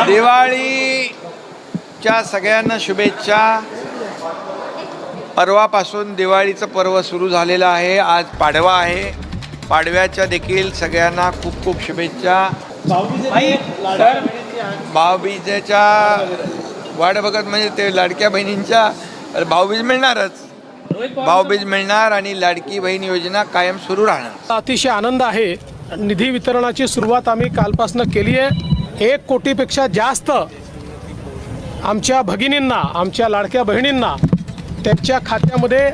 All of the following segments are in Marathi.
दिवाळीच्या सगळ्यांना शुभेच्छा। परवापासून दिवाळीचं पर्व सुरू झालेलं आहे। आज पाडवा आहे। पाडव्याच्या देखील सगळ्यांना खूप खूप शुभेच्छा। भाऊबीजेच्या वाट बघत म्हणजे ते लाडक्या बहिणींच्या भाऊबीज मिळणारच, भाऊबीज मिळणार आणि लाडकी बहीण योजना कायम सुरू राहणार। अतिशय आनंद आहे। निधी वितरणाची सुरुवात आम्ही कालपासून केली आहे। 1 कोटीपेक्षा जास्त आमच्या भगिनींना, आमच्या लाडक्या बहिणींना त्यांच्या खात्यामध्ये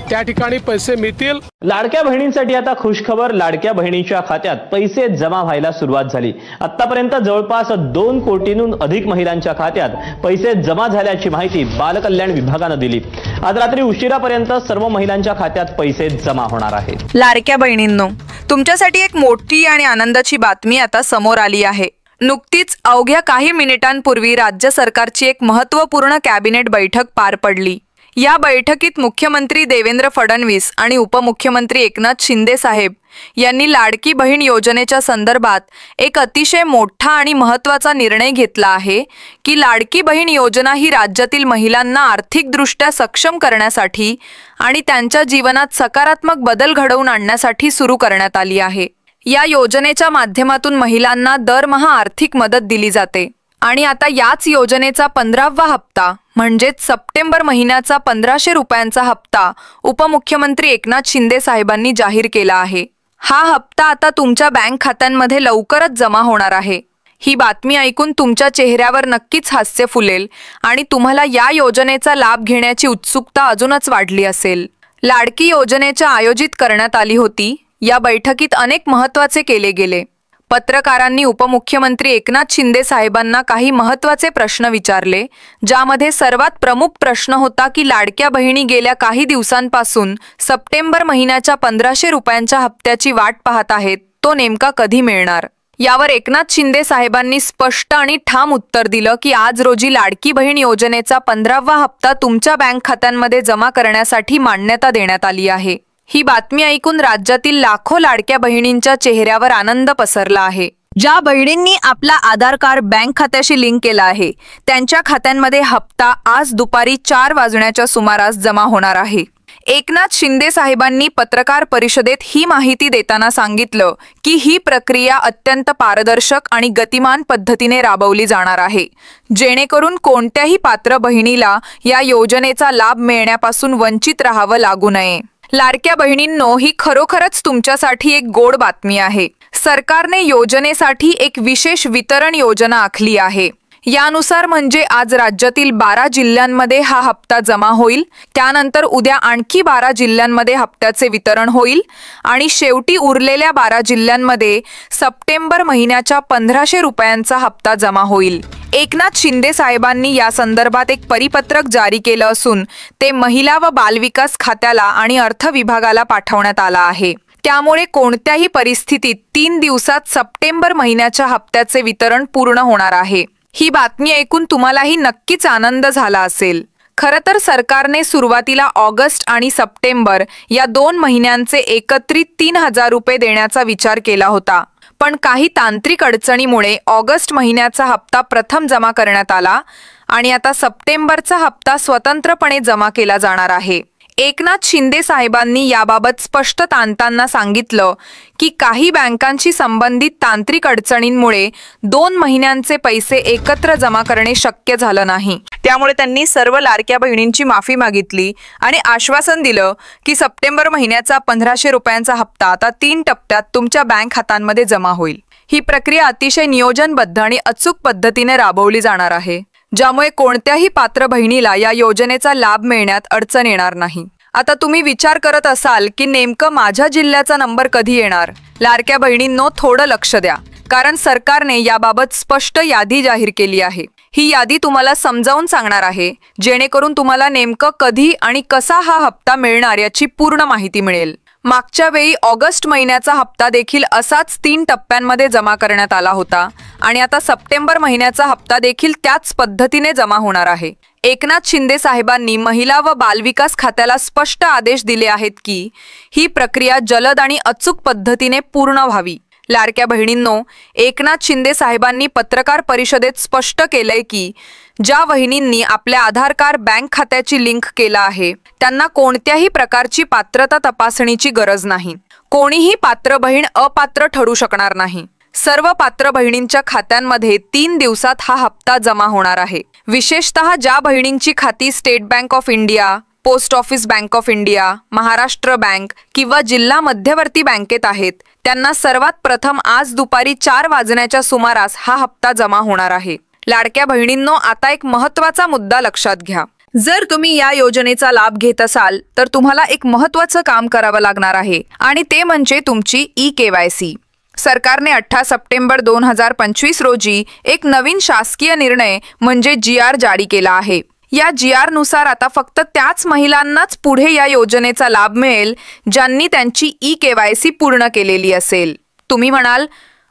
त्या ठिकाणी पैसे मिळतील। लाडक्या बहिणींसाठी आता खुशखबर, लाडक्या बहिणींच्या खात्यात पैसे जमा व्हायला सुरुवात झाली। आतापर्यंत जवळपास 2 कोटींहून अधिक महिलांच्या खात्यात पैसे जमा झाल्याची माहिती बालकल्याण विभागाने दिली। आज रात्री उशिरापर्यंत सर्व महिलांच्या खात्यात पैसे जमा होणार आहेत। लाडक्या बहिणींनो, तुमच्यासाठी एक मोठी आणि आनंदाची बातमी आता समोर आली आहे। नुकतीच अवघ्या काही मिनिटांपूर्वी राज्य सरकारची एक महत्त्वपूर्ण कॅबिनेट बैठक पार पडली। या बैठकीत मुख्यमंत्री देवेंद्र फडणवीस आणि उपमुख्यमंत्री एकनाथ शिंदे साहेब यांनी लाडकी बहीण योजनेच्या संदर्भात एक अतिशय मोठा आणि महत्त्वाचा निर्णय घेतला आहे की लाडकी बहीण योजना ही राज्यातील महिलांना आर्थिकदृष्ट्या सक्षम करण्यासाठी आणि त्यांच्या जीवनात सकारात्मक बदल घडवून आणण्यासाठी सुरू करण्यात आली आहे। या योजनेच्या माध्यमातून महिलांना दरमहा आर्थिक मदत दिली जाते आणि आता याच योजनेचा 15वा हप्ता म्हणजेच सप्टेंबर महिन्याचा 1500 रुपयांचा हप्ता उपमुख्यमंत्री एकनाथ शिंदे साहेबांनी जाहीर केला आहे। हा हप्ता आता तुमच्या बँक खात्यांमध्ये लवकरच जमा होणार आहे। ही बातमी ऐकून तुमच्या चेहऱ्यावर नक्कीच हास्य फुलेल आणि तुम्हाला या योजनेचा लाभ घेण्याची उत्सुकता अजूनच वाढली असेल। लाडकी योजनेच्या आयोजित करण्यात आली होती। या बैठकीत अनेक महत्त्वाचे केले गेले। पत्रकारांनी उपमुख्यमंत्री एकनाथ शिंदे साहेबांना काही महत्त्वाचे प्रश्न विचारले, ज्यामध्ये सर्वात प्रमुख प्रश्न होता की लाडक्या बहिणी गेल्या काही दिवसांपासून सप्टेंबर महिन्याच्या 1500 रुपयांच्या हप्त्याची वाट पाहत आहेत, तो नेमका कधी मिळणार। यावर एकनाथ शिंदे साहेबांनी स्पष्ट आणि ठाम उत्तर दिलं की आज रोजी लाडकी बहीण योजनेचा 15वा हप्ता तुमच्या बँक खात्यांमध्ये जमा करण्यासाठी मान्यता देण्यात आली आहे। ही बातमी ऐकून राज्यातील लाखो लाडक्या बहिणींच्या चेहऱ्यावर आनंद पसरला आहे। ज्या बहिणींनी आपला आधार कार्ड बँक खात्याशी लिंक केला आहे त्यांच्या खात्यांमध्ये हप्ता आज दुपारी 4 वाजण्याच्या सुमारास जमा होणार आहे। एकनाथ शिंदे साहेबांनी पत्रकार परिषदेत ही माहिती देताना सांगितलं की ही प्रक्रिया अत्यंत पारदर्शक आणि गतिमान पद्धतीने राबवली जाणार आहे, जेणेकरून कोणत्याही पात्र बहिणीला या योजनेचा लाभ मिळण्यापासून वंचित राहावं लागू नये। लाडक्या बहिणींनो, ही खरोखरच तुमच्यासाठी एक गोड बातमी आहे। सरकारने योजनेसाठी एक विशेष वितरण योजना आखली आहे। यानुसार म्हणजे आज राज्यातील 12 जिल्ह्यांमध्ये हा हप्ता जमा होईल, त्यानंतर उद्या आणखी 12 जिल्ह्यांमध्ये हप्त्याचे वितरण होईल आणि शेवटी उरलेल्या 12 जिल्ह्यांमध्ये सप्टेंबर महिन्याच्या 1500 रुपयांचा हप्ता जमा होईल। एकनाथ शिंदे साहेबांनी या संदर्भात एक परिपत्रक जारी केलं असून ते महिला व बालविकास खात्याला आणि अर्थ विभागाला पाठवण्यात आला आहे। त्यामुळे कोणत्याही परिस्थितीत 3 दिवसात सप्टेंबर महिन्याच्या हप्त्याचे वितरण पूर्ण होणार आहे। ही बातमी ऐकून तुम्हालाही नक्कीच आनंद झाला असेल। खरं तर सरकारने सुरुवातीला ऑगस्ट आणि सप्टेंबर या 2 महिन्यांचे एकत्रित 3000 रुपये देण्याचा विचार केला होता, पण काही तांत्रिक अडचणीमुळे ऑगस्ट महिन्याचा हप्ता प्रथम जमा करण्यात आला आणि आता सप्टेंबरचा हप्ता स्वतंत्रपणे जमा केला जाणार आहे। एकनाथ शिंदे साहेबांनी याबाबत स्पष्ट ताणताना सांगितलं की काही बँकांशी संबंधित तांत्रिक अडचणींमुळे 2 महिन्यांचे पैसे एकत्र जमा करणे शक्य झालं नाही। त्यामुळे त्यांनी सर्व लाडक्या बहिणींची माफी मागितली आणि आश्वासन दिलं की सप्टेंबर महिन्याचा 1500 रुपयांचा हप्ता आता 3 टप्प्यात तुमच्या बँक खात्यांमध्ये जमा होईल। ही प्रक्रिया अतिशय नियोजनबद्ध आणि अचूक पद्धतीने राबवली जाणार आहे, ज्यामुळे कोणत्याही पात्र बहिणीला या योजनेचा लाभ मिळण्यात अडचण येणार नाही। आता तुम्ही विचार करत असाल की नेमकं माझ्या जिल्ह्याचा नंबर कधी येणार। लाडक्या बहिणींनो, थोडं लक्ष द्या, कारण सरकारने याबाबत स्पष्ट यादी जाहीर केली आहे। ही यादी तुम्हाला समजावून सांगणार आहे, जेणेकरून तुम्हाला नेमकं कधी आणि कसा हा हप्ता मिळणार याची पूर्ण माहिती मिळेल। मागच्या वेळी ऑगस्ट महिन्याचा हप्ता देखील असाच 3 टप्प्यांमध्ये जमा करण्यात आला होता आणि आता सप्टेंबर महिन्याचा हप्ता देखील त्याच पद्धतीने जमा होणार आहे। एकनाथ शिंदे साहेबांनी महिला व बालविकास खात्याला स्पष्ट आदेश दिले आहेत की ही प्रक्रिया जलद आणि अचूक पद्धतीने पूर्ण व्हावी, लाडक्या बहिणींनो, एकनाथ शिंदे साहेबांनी पत्रकार परिषदेत स्पष्ट केलंय की ज्या वहिनींनी आपल्या आधार कार्ड बँक खात्याची लिंक केला आहे त्यांना कोणत्याही प्रकारची पात्रता तपासणीची गरज नाही. कोणीही पात्र बहीण अपात्र ठरू शकणार नाही. सर्व पात्र बहिणींच्या खात्यांमध्ये 3 दिवसात हा हप्ता जमा होणार आहे. विशेषतः ज्या बहिणींची खाती state bank of India, post office bank of India, Maharashtra bank किंवा जिल्हा मध्यवर्ती बँकेत आहेत त्यांना सर्वात प्रथम आज दुपारी 4 वाजण्याच्या सुमारास हा हप्ता जमा होणार आहे. लाडक्या बहिणींनो, आता एक महत्त्वाचा मुद्दा लक्षात घ्या. जर तुम्ही या योजनेचा लाभ घेत असाल तर तुम्हाला एक महत्त्वाचं काम करावं लागणार आहे आणि ते म्हणजे तुमची eKYC. सरकारने 18 सप्टेंबर 2025 रोजी एक नवीन शासकीय निर्णय म्हणजे GR जारी केला आहे. या GR नुसार आता फक्त त्याच महिलांनाच पुढे या योजनेचा लाभ मिळेल ज्यांनी त्यांची eKYC पूर्ण केलेली असेल. तुम्ही म्हणाल,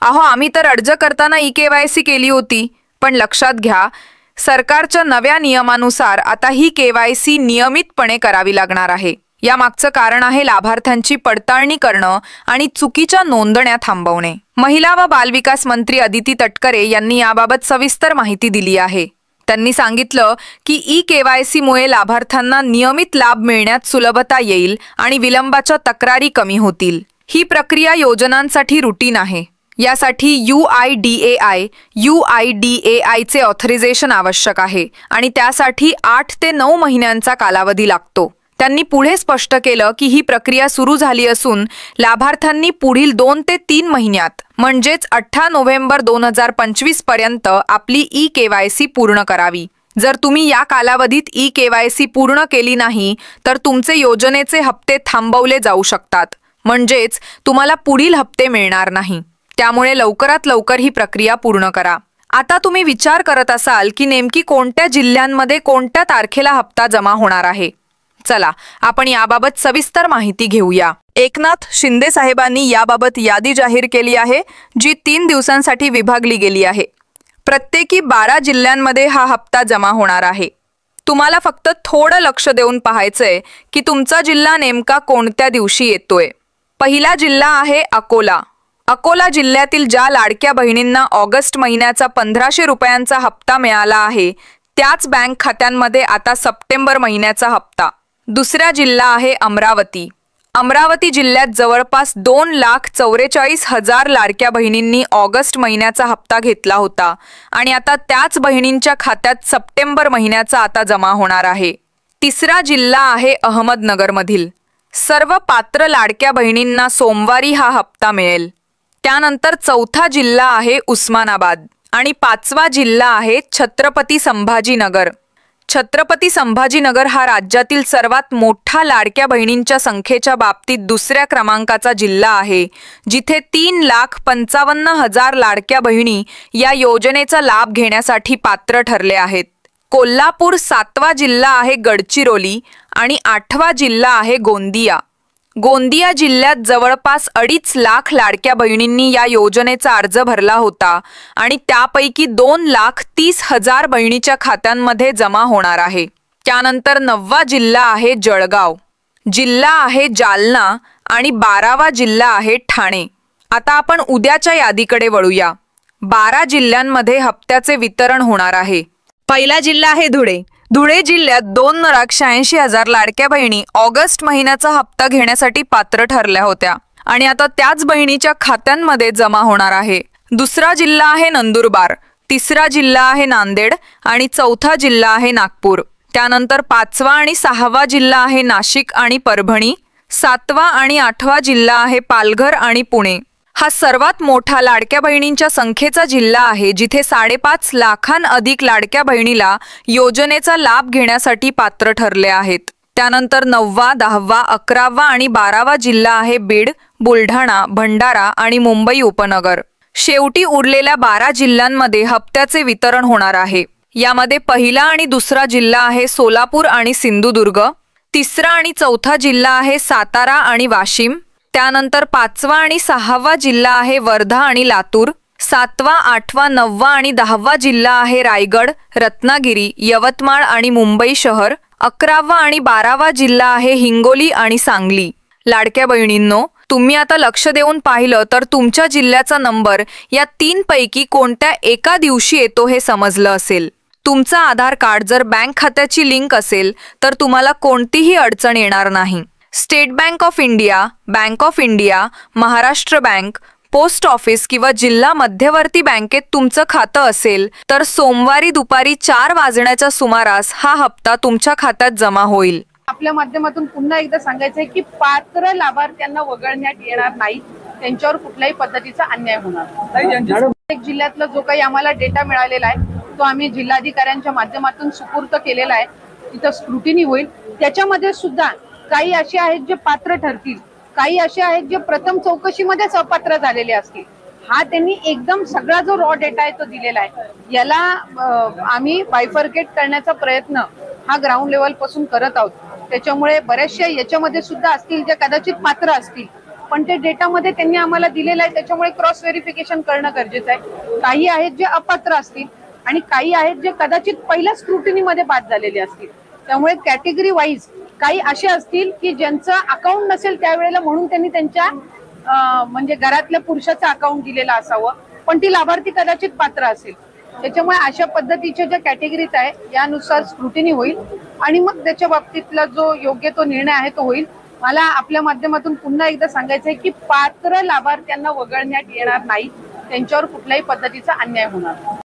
अहो आम्ही तर अर्ज करताना eKYC केली होती. पण लक्षात घ्या, सरकारच्या नव्या नियमानुसार आता ही KYC नियमितपणे करावी लागणार आहे. यामागचं कारण आहे लाभार्थ्यांची पडताळणी करणं आणि चुकीच्या नोंदण्या थांबवणे. महिला व बालविकास मंत्री अदिती तटकरे यांनी याबाबत सविस्तर माहिती दिली आहे. त्यांनी सांगितलं की eKYC मुळे लाभार्थ्यांना नियमित लाभ मिळण्यात सुलभता येईल आणि विलंबाच्या तक्रारी कमी होतील. ही प्रक्रिया योजनांसाठी रुटीन आहे. यासाठी UIDAIचे ऑथरायझेशन आवश्यक आहे आणि त्यासाठी 8 ते 9 महिन्यांचा कालावधी लागतो. त्यांनी पुढे स्पष्ट केलं की ही प्रक्रिया सुरू झाली असून लाभार्थ्यांनी पुढील 2 ते 3 महिन्यात म्हणजेच 18 नोव्हेंबर 2025 पर्यंत आपली eKYC पूर्ण करावी. जर तुम्ही या कालावधीत eKYC पूर्ण केली नाही तर तुमचे योजनेचे हप्ते थांबवले जाऊ शकतात. म्हणजेच तुम्हाला पुढील हप्ते मिळणार नाही. त्यामुळे लवकरात लवकर ही प्रक्रिया पूर्ण करा. आता तुम्ही विचार करत असाल की नेमकी कोणत्या जिल्ह्यांमध्ये कोणत्या तारखेला हप्ता जमा होणार आहे. चला आपण याबाबत सविस्तर माहिती घेऊया. एकनाथ शिंदे साहेबांनी याबाबत यादी जाहीर केली आहे जी 3 दिवसांसाठी विभागली गेली आहे. प्रत्येकी 12 जिल्ह्यांमध्ये हा हप्ता जमा होणार आहे. तुम्हाला फक्त थोडं लक्ष देऊन पाहायचंय की तुमचा जिल्हा नेमका कोणत्या दिवशी येतोय. पहिला जिल्हा आहे अकोला. अकोला जिल्ह्यातील ज्या लाडक्या बहिणींना ऑगस्ट महिन्याचा 1500 रुपयांचा हप्ता मिळाला आहे त्याच बँक खात्यांमध्ये आता सप्टेंबर महिन्याचा हप्ता. दुसरा जिल्हा आहे अमरावती. अमरावती जिल्ह्यात जवळपास 2,44,000 लाडक्या बहिणींनी ऑगस्ट महिन्याचा हप्ता घेतला होता आणि आता त्याच बहिणींच्या खात्यात सप्टेंबर महिन्याचा आता जमा होणार आहे. तिसरा जिल्हा आहे अहमदनगरमधील. सर्व पात्र लाडक्या बहिणींना सोमवारी हा हप्ता मिळेल. त्यानंतर चौथा जिल्हा आहे उस्मानाबाद आणि 5वा जिल्हा आहे छत्रपती संभाजीनगर. छत्रपती संभाजीनगर हा राज्यातील सर्वात मोठा लाडक्या बहिणींच्या संख्येच्या बाबतीत 2ऱ्या क्रमांकाचा जिल्हा आहे, जिथे 3,55,000 लाडक्या बहिणी या योजनेचा लाभ घेण्यासाठी पात्र ठरले आहेत. कोल्हापूर 7वा जिल्हा आहे गडचिरोली आणि 8वा जिल्हा आहे गोंदिया. गोंदिया जिल्ह्यात जवळपास 2.5 लाख लाडक्या बहिणींनी या योजनेचा अर्ज भरला होता आणि त्यापैकी 2,30,000 बहिणीच्या खात्यांमध्ये जमा होणार आहे. त्यानंतर 9वा जिल्हा आहे जळगाव. जिल्हा आहे जालना आणि 12वा जिल्हा आहे ठाणे. आता आपण उद्याच्या यादीकडे वळूया. 12 जिल्ह्यांमध्ये हप्त्याचे वितरण होणार आहे. पहिला जिल्हा आहे धुळे. धुळे जिल्ह्यात 2,86,000 लाडक्या बहिणी ऑगस्ट महिन्याचा हप्ता घेण्यासाठी पात्र ठरल्या होत्या आणि आता त्याच बहिणीच्या खात्यांमध्ये जमा होणार आहे. दुसरा जिल्हा आहे नंदुरबार. तिसरा जिल्हा आहे नांदेड आणि चौथा जिल्हा आहे नागपूर. त्यानंतर 5वा आणि 6वा जिल्हा आहे नाशिक आणि परभणी. 7वा आणि 8वा जिल्हा आहे पालघर आणि पुणे. हा सर्वात मोठा लाडक्या बहिणींच्या संख्येचा जिल्हा आहे, जिथे 5.5 लाखांअधिक लाडक्या बहिणीला योजनेचा लाभ घेण्यासाठी पात्र ठरले आहेत. त्यानंतर 9वा, 10वा, 11वा आणि 12वा जिल्हा आहे बीड, बुलढाणा, भंडारा आणि मुंबई उपनगर. शेवटी उरलेल्या 12 जिल्ह्यांमध्ये हप्त्याचे वितरण होणार आहे. यामध्ये पहिला आणि दुसरा जिल्हा आहे सोलापूर आणि सिंधुदुर्ग. तिसरा आणि चौथा जिल्हा आहे सातारा आणि वाशिम. त्यानंतर 5वा आणि 6वा जिल्हा आहे वर्धा आणि लातूर. 7वा, 8वा, 9वा आणि 10वा जिल्हा आहे रायगड, रत्नागिरी, यवतमाळ आणि मुंबई शहर. 11वा आणि 12वा जिल्हा आहे हिंगोली आणि सांगली. लाडक्या बहिणींनो, तुम्ही आता लक्ष देऊन पाहिलं तर तुमच्या जिल्ह्याचा नंबर या 3 पैकी कोणत्या एका दिवशी येतो हे समजलं असेल. तुमचं आधार कार्ड जर बँक खात्याची लिंक असेल तर तुम्हाला कोणतीही अडचण येणार नाही. State bank of India, Maharashtra bank, post office किंवा जिल्हा मध्यवर्ती बँकेत तुमचं खातं असेल तर सोमवारी दुपारी 4 वाजण्याच्या सुमारास हा हप्ता तुमच्या खात्यात जमा होईल. आपल्या माध्यमातून पुन्हा एकदा सांगायचं आहे की पात्र लाभार्थ्यांना वगळण्यात येणार नाही, त्यांच्यावर कुठल्याही पद्धतीचा अन्याय होणार नाही. जिल्ह्यातला जो काही आम्हाला डेटा मिळालेला आहे तो आम्ही जिल्हाधिकाऱ्यांच्या माध्यमातून सुपूर्द केलेला आहे. तिथं स्क्रुटिनी होईल. त्याच्यामध्ये सुद्धा काही असे आहेत जे पात्र ठरतील, काही असे आहेत जे प्रथम चौकशीमध्येच अपात्र झालेले असतील. हा त्यांनी एकदम सगळा जो रॉ डेटा आहे तो दिलेला आहे. याला आम्ही बायफर्केट करण्याचा प्रयत्न हा ग्राउंड लेवल पासून करत आहोत. त्याच्यामुळे बऱ्याचशा याच्यामध्ये सुद्धा असतील जे कदाचित पात्र असतील, पण ते डेटामध्ये त्यांनी आम्हाला दिलेलं आहे. त्याच्यामुळे क्रॉस व्हेरिफिकेशन करणं गरजेचं आहे. काही आहेत जे अपात्र असतील आणि काही आहेत जे कदाचित पहिल्या स्क्रुटिनीमध्ये बाद झालेले असतील. त्यामुळे कॅटेगरी वाईज काही असे असतील की ज्यांचं अकाउंट नसेल त्यावेळेला म्हणून त्यांनी त्यांच्या म्हणजे घरातल्या पुरुषाचं अकाउंट दिलेलं असावं, पण ती लाभार्थी कदाचित पात्र असेल. त्याच्यामुळे अशा पद्धतीच्या ज्या कॅटेगरीज आहे यानुसार स्क्रुटिनी होईल आणि मग त्याच्या बाबतीतला जो योग्य तो निर्णय आहे तो होईल. मला आपल्या माध्यमातून पुन्हा एकदा सांगायचं आहे की पात्र लाभार्थ्यांना वगळण्यात येणार नाही, त्यांच्यावर कुठल्याही पद्धतीचा अन्याय होणार.